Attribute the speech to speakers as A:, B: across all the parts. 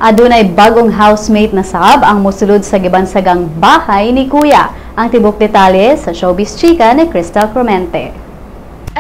A: Adunay bagong housemate na sab ang mosulod sa gibansagang bahay ni Kuya. Ang tibok detalye sa Showbiz Chika ni Crystal Clemente.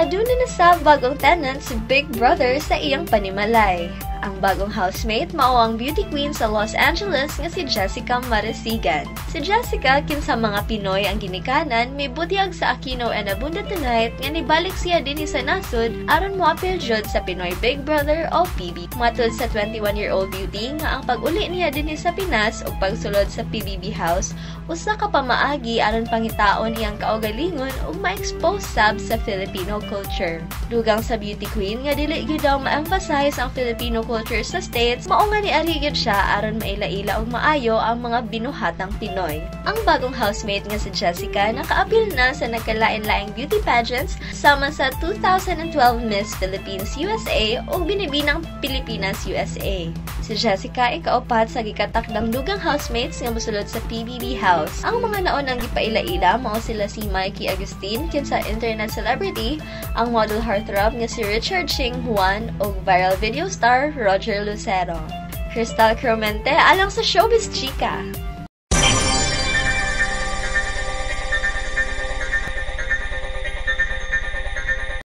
B: Aduna na sab bagong tenant si Big Brother sa iyang panimalay. Ang bagong housemate mao ang beauty queen sa Los Angeles nga si Jessica Marasigan. Si Jessica kinsa mga Pinoy ang ginikanan may butyag sa Aquino and Abunda Tonight nga nibalik siya dinhi sa nasod aron moapil jud sa Pinoy Big Brother o PBB. Matod sa 21-year-old beauty nga ang pag-uli niya dinhi sa Pinas ug pagsulod sa PBB house usa ka pamaagi aron pangitaon iyang kaugalingon ug ma-expose sab sa Filipino culture. Dugang sa beauty queen nga dili gyud daw ma-emphasize ang Filipino culture sa States, mao nga niari gyud siya aron maila-ila og maayo ang mga binuhatang Pinoy. Ang bagong housemate nga si Jessica nakaapil na sa nagkalain-laing beauty pageants sama sa 2012 Miss Philippines USA ug Binibinang Pilipinas USA. Si Jessica ikaapat sa gikatakdang dugang housemates nga mosulod sa PBB house. Ang mga naunang gipaila-ila mao sila si Mikey Agustin kinsa internet celebrity, ang model heartthrob nga si Richard Ching Juan ug viral video star Roger Lucero. Crystal Clemente alang sa Showbiz Chika.